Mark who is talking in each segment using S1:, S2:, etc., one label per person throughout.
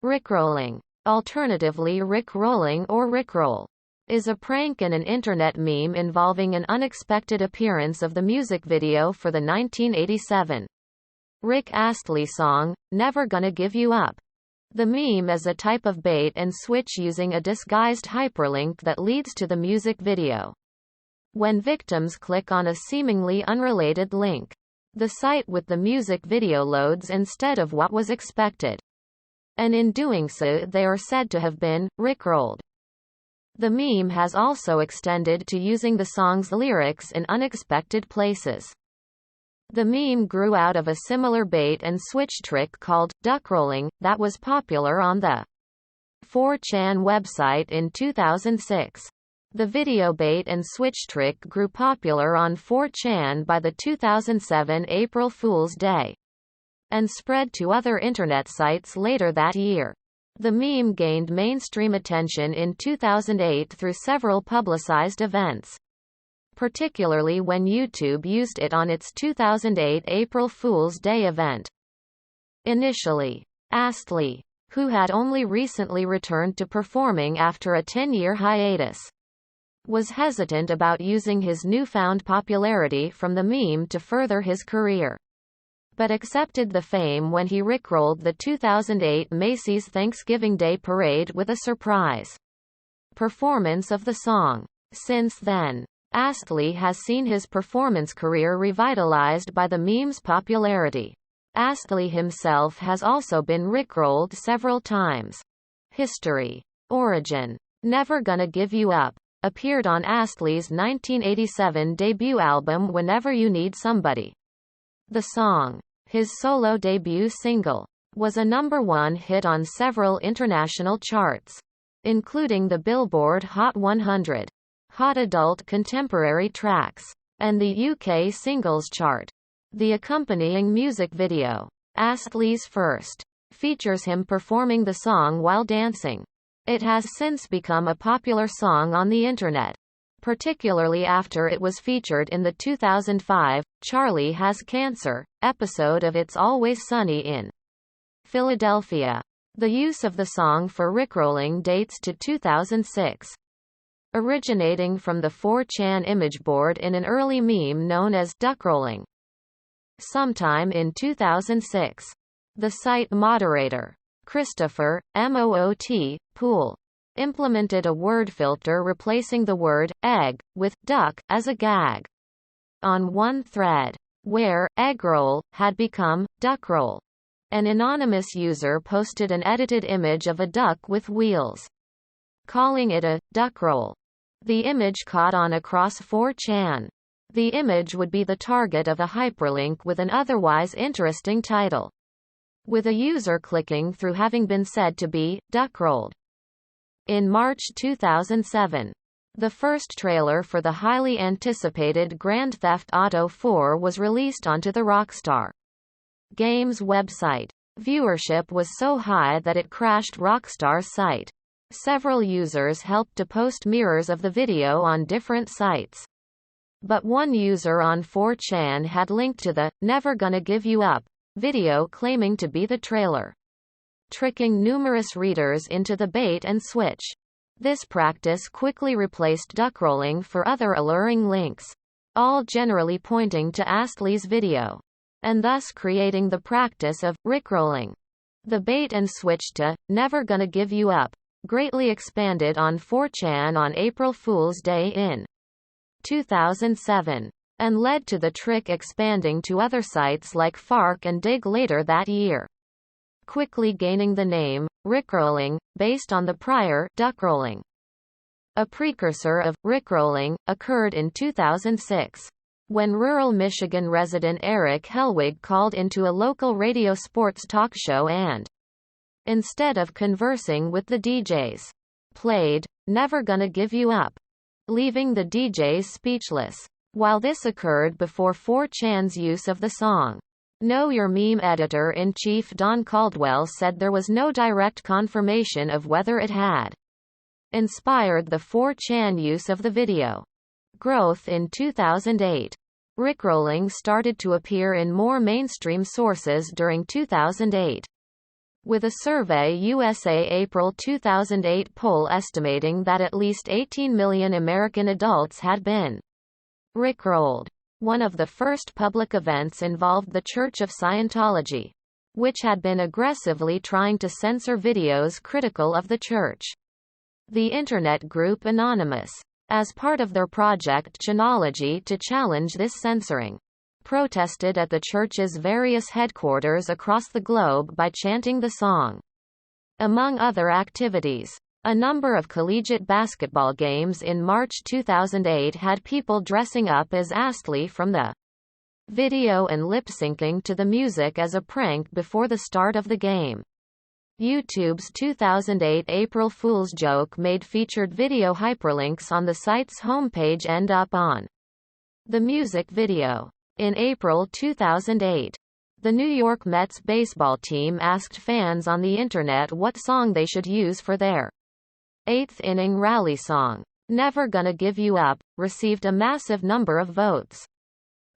S1: Rickrolling, alternatively Rickrolling or Rickroll, is a prank and an internet meme involving an unexpected appearance of the music video for the 1987 Rick Astley song, Never Gonna Give You Up. The meme is a type of bait and switch using a disguised hyperlink that leads to the music video. When victims click on a seemingly unrelated link, the site with the music video loads instead of what was expected. And in doing so they are said to have been Rickrolled. The meme has also extended to using the song's lyrics in unexpected places. The meme grew out of a similar bait and switch trick called duckrolling that was popular on the 4chan website in 2006. The video bait and switch trick grew popular on 4chan by the 2007 April Fool's Day, and spread to other internet sites later that year. The meme gained mainstream attention in 2008 through several publicized events, particularly when YouTube used it on its 2008 April Fool's Day event. Initially, Astley, who had only recently returned to performing after a 10-year hiatus, was hesitant about using his newfound popularity from the meme to further his career, but accepted the fame when he rickrolled the 2008 Macy's Thanksgiving Day Parade with a surprise performance of the song. Since then, Astley has seen his performance career revitalized by the meme's popularity. Astley himself has also been rickrolled several times. History. Origin. Never Gonna Give You Up appeared on Astley's 1987 debut album Whenever You Need Somebody. The song, his solo debut single, was a #1 hit on several international charts, including the Billboard Hot 100, Hot Adult Contemporary Tracks, and the UK Singles Chart. The accompanying music video, Astley's First, features him performing the song while dancing. It has since become a popular song on the internet, particularly after it was featured in the 2005 Charlie Has Cancer episode of It's Always Sunny in Philadelphia. The use of the song for Rickrolling dates to 2006, originating from the 4chan image board in an early meme known as duckrolling. Sometime in 2006, the site moderator, Christopher, Moot, Poole, implemented a word filter replacing the word egg with duck as a gag on one thread, where eggroll had become duckroll. An anonymous user posted an edited image of a duck with wheels, calling it a duckroll. The image caught on across 4chan. The image would be the target of a hyperlink with an otherwise interesting title, with a user clicking through having been said to be duckrolled. In March 2007, the first trailer for the highly anticipated Grand Theft Auto 4 was released onto the Rockstar Games website. Viewership was so high that it crashed Rockstar's site. Several users helped to post mirrors of the video on different sites, but one user on 4chan had linked to the Never Gonna Give You Up video claiming to be the trailer, tricking numerous readers into the bait and switch. This practice quickly replaced duckrolling for other alluring links, all generally pointing to Astley's video, and thus creating the practice of Rickrolling. The bait and switch to Never Gonna Give You Up greatly expanded on 4chan on April Fool's Day in 2007, and led to the trick expanding to other sites like Fark and Dig later that year, quickly gaining the name Rickrolling, based on the prior duckrolling. A precursor of Rickrolling occurred in 2006, when rural Michigan resident Eric Helwig called into a local radio sports talk show and, instead of conversing with the DJs, played Never Gonna Give You Up, leaving the DJs speechless. While this occurred before 4chan's use of the song, Know Your Meme editor-in-chief Don Caldwell said there was no direct confirmation of whether it had inspired the 4chan use of the video. Growth in 2008. Rickrolling started to appear in more mainstream sources during 2008, with a Survey USA April 2008 poll estimating that at least 18 million American adults had been Rickrolled. One of the first public events involved the Church of Scientology, which had been aggressively trying to censor videos critical of the church. The internet group Anonymous, as part of their project Chanology to challenge this censoring, protested at the church's various headquarters across the globe by chanting the song. Among other activities, a number of collegiate basketball games in March 2008 had people dressing up as Astley from the video and lip-syncing to the music as a prank before the start of the game. YouTube's 2008 April Fool's joke made featured video hyperlinks on the site's homepage end up on the music video. In April 2008, the New York Mets baseball team asked fans on the internet what song they should use for their eighth-inning rally song. Never Gonna Give You Up received a massive number of votes,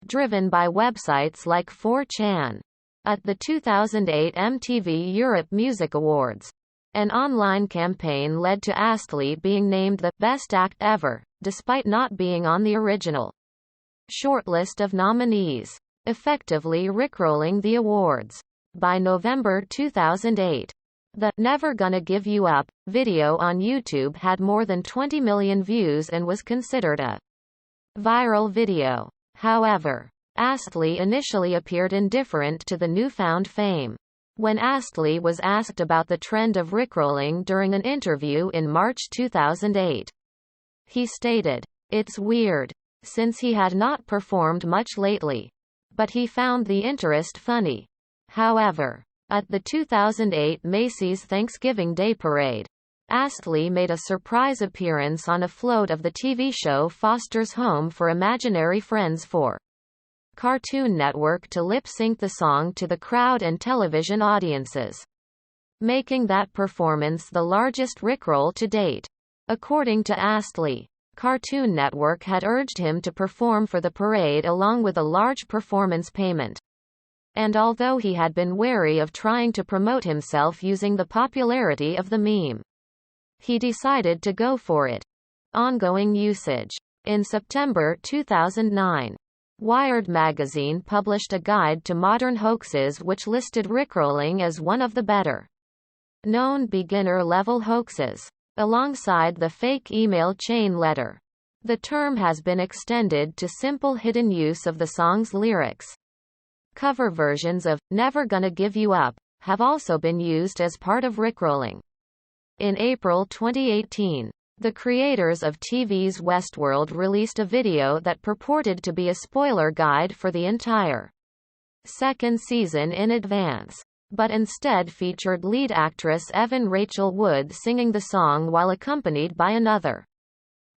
S1: driven by websites like 4chan. At the 2008 MTV Europe Music Awards, an online campaign led to Astley being named the best act ever, despite not being on the original shortlist of nominees, effectively rickrolling the awards. By November 2008, the Never Gonna Give You Up video on YouTube had more than 20 million views and was considered a viral video. However, Astley initially appeared indifferent to the newfound fame. When Astley was asked about the trend of rickrolling during an interview in March 2008, he stated, "It's weird," since he had not performed much lately, but he found the interest funny. However, at the 2008 Macy's Thanksgiving Day Parade, Astley made a surprise appearance on a float of the TV show Foster's Home for Imaginary Friends for Cartoon Network to lip-sync the song to the crowd and television audiences, making that performance the largest Rickroll to date. According to Astley, Cartoon Network had urged him to perform for the parade along with a large performance payment. And although he had been wary of trying to promote himself using the popularity of the meme, he decided to go for it. Ongoing usage. In September 2009, Wired magazine published a guide to modern hoaxes which listed rickrolling as one of the better known beginner-level hoaxes, alongside the fake email chain letter. The term has been extended to simple hidden use of the song's lyrics. Cover versions of Never Gonna Give You Up have also been used as part of rickrolling. In April 2018, the creators of TV's Westworld released a video that purported to be a spoiler guide for the entire second season in advance, but instead featured lead actress Evan Rachel Wood singing the song while accompanied by another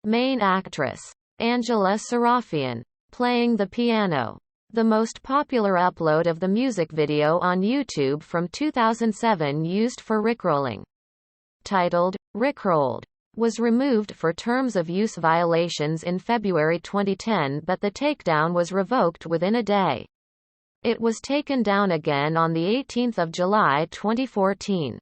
S1: main actress, Angela Sarafian, playing the piano. The most popular upload of the music video on YouTube from 2007 used for rickrolling, titled Rickrolled, was removed for terms of use violations in February 2010, but the takedown was revoked within a day. It was taken down again on the 18th of July 2014.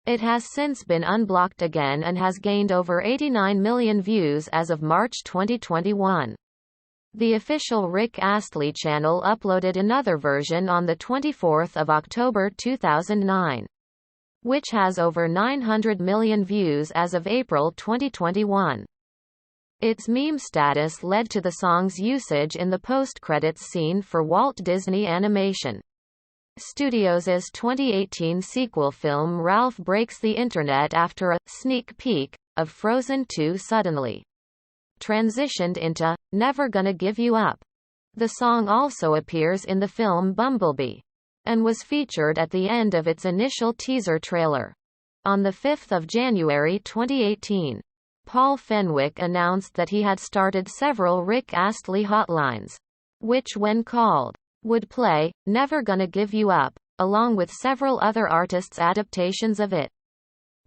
S1: It has since been unblocked again and has gained over 89 million views as of March 2021. The official Rick Astley channel uploaded another version on the 24th of October 2009, which has over 900 million views as of April 2021. Its meme status led to the song's usage in the post-credits scene for Walt Disney Animation Studios' 2018 sequel film Ralph Breaks the Internet after a sneak peek of Frozen 2 suddenly transitioned into Never Gonna Give You Up. The song also appears in the film Bumblebee, and was featured at the end of its initial teaser trailer. On 5 January 2018, Paul Fenwick announced that he had started several Rick Astley hotlines, which when called, would play Never Gonna Give You Up, along with several other artists' adaptations of it.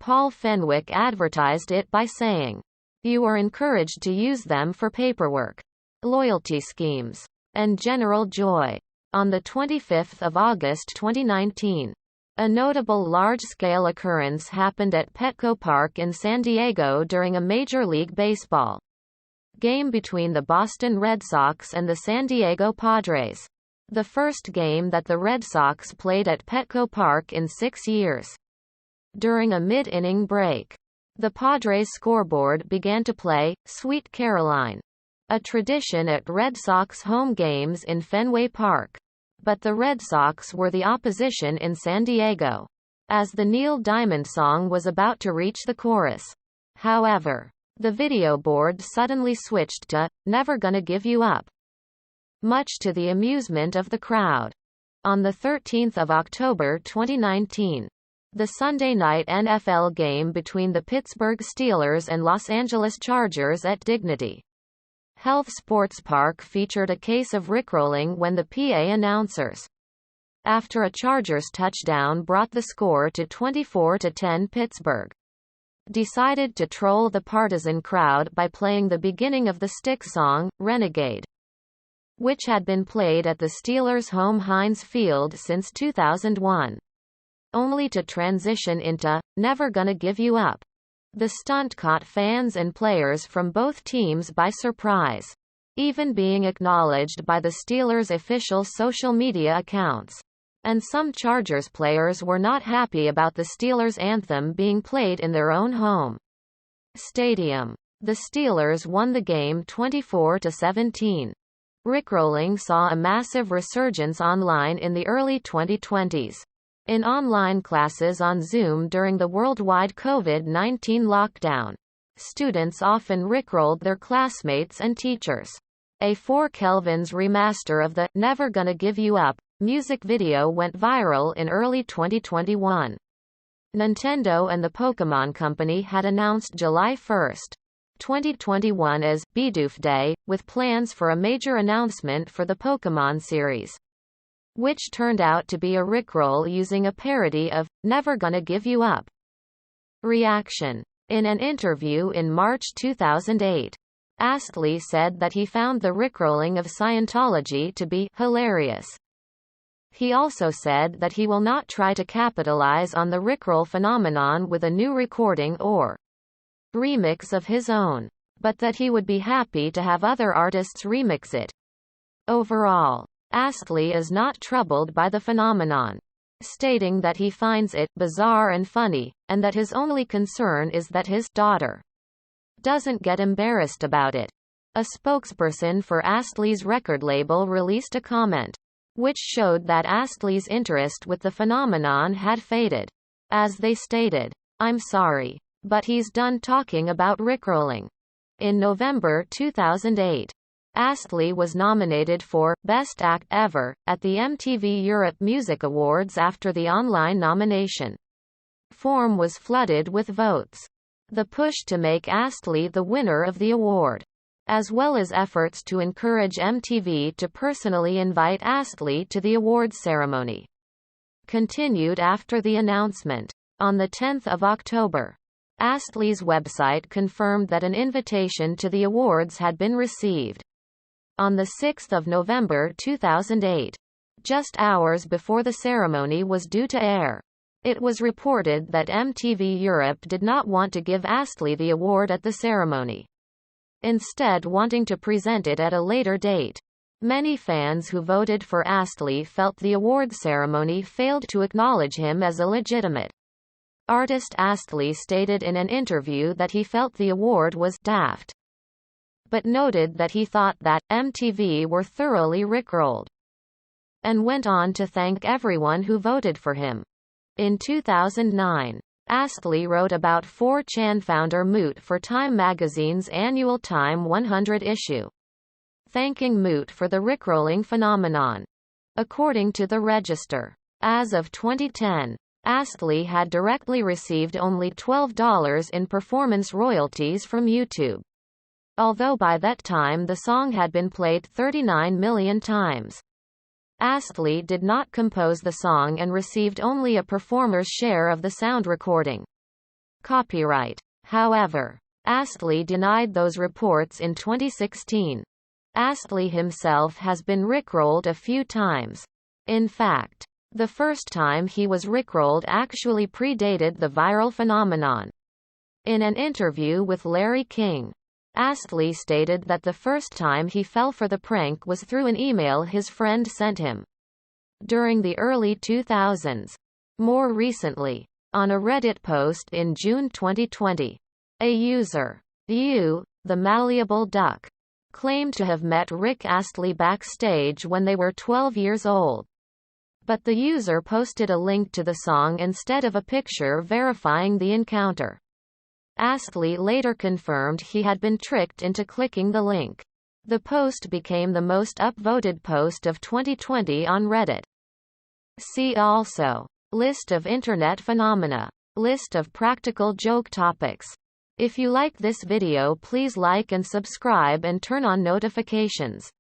S1: Paul Fenwick advertised it by saying, "You are encouraged to use them for paperwork, loyalty schemes, and general joy." On 25 August 2019, A notable large-scale occurrence happened at Petco Park in San Diego during a Major League Baseball game between the Boston Red Sox and the San Diego Padres. The first game that the Red Sox played at Petco Park in 6 years. During a mid-inning break, the Padres scoreboard began to play Sweet Caroline, a tradition at Red Sox home games in Fenway Park. But the Red Sox were the opposition in San Diego, as the Neil Diamond song was about to reach the chorus. However, the video board suddenly switched to Never Gonna Give You Up, much to the amusement of the crowd. On the 13th of October 2019, the Sunday night NFL game between the Pittsburgh Steelers and Los Angeles Chargers at Dignity Health Sports Park featured a case of rickrolling when the PA announcers, after a Chargers touchdown brought the score to 24-10, Pittsburgh decided to troll the partisan crowd by playing the beginning of the Styx song, Renegade, which had been played at the Steelers' home Heinz Field since 2001, only to transition into Never Gonna Give You Up. The stunt caught fans and players from both teams by surprise, even being acknowledged by the Steelers' official social media accounts. And some Chargers players were not happy about the Steelers' anthem being played in their own home stadium. The Steelers won the game 24-17. Rickrolling saw a massive resurgence online in the early 2020s. In online classes on Zoom during the worldwide COVID-19 lockdown, students often rickrolled their classmates and teachers. A 4 Kelvins remaster of the Never Gonna Give You Up music video went viral in early 2021. Nintendo and the Pokémon Company had announced July 1, 2021 as Bidoof Day, with plans for a major announcement for the Pokémon series, which turned out to be a Rickroll using a parody of Never Gonna Give You Up. Reaction. In an interview in March 2008, Astley said that he found the Rickrolling of Scientology to be hilarious. He also said that he will not try to capitalize on the Rickroll phenomenon with a new recording or remix of his own, but that he would be happy to have other artists remix it. Overall, Astley is not troubled by the phenomenon, stating that he finds it bizarre and funny, and that his only concern is that his daughter doesn't get embarrassed about it. A spokesperson for Astley's record label released a comment, which showed that Astley's interest with the phenomenon had faded. As they stated, "I'm sorry, but he's done talking about Rickrolling." In November 2008, Astley was nominated for Best Act Ever at the MTV Europe Music Awards after the online nomination form was flooded with votes. The push to make Astley the winner of the award, as well as efforts to encourage MTV to personally invite Astley to the awards ceremony, continued after the announcement. On the 10th of October, Astley's website confirmed that an invitation to the awards had been received. On the 6th of November 2008, just hours before the ceremony was due to air, it was reported that MTV Europe did not want to give Astley the award at the ceremony, instead wanting to present it at a later date. Many fans who voted for Astley felt the award ceremony failed to acknowledge him as a legitimate artist. Astley stated in an interview that he felt the award was daft, but noted that he thought that MTV were thoroughly rickrolled, and went on to thank everyone who voted for him. In 2009, Astley wrote about 4chan founder Moot for Time magazine's annual Time 100 issue, thanking Moot for the rickrolling phenomenon. According to the Register, as of 2010, Astley had directly received only $12 in performance royalties from YouTube, although by that time the song had been played 39 million times. Astley did not compose the song and received only a performer's share of the sound recording copyright. However, Astley denied those reports in 2016. Astley himself has been rickrolled a few times. In fact, The first time he was rickrolled actually predated the viral phenomenon. In an interview with Larry King, Astley stated that the first time he fell for the prank was through an email his friend sent him during the early 2000s. More recently, on a Reddit post in June 2020, a user, the Malleable Duck, claimed to have met Rick Astley backstage when they were 12 years old. But the user posted a link to the song instead of a picture verifying the encounter. Astley later confirmed he had been tricked into clicking the link. The post became the most upvoted post of 2020 on Reddit. See also: List of Internet phenomena. List of practical joke topics. If you like this video, please like and subscribe and turn on notifications.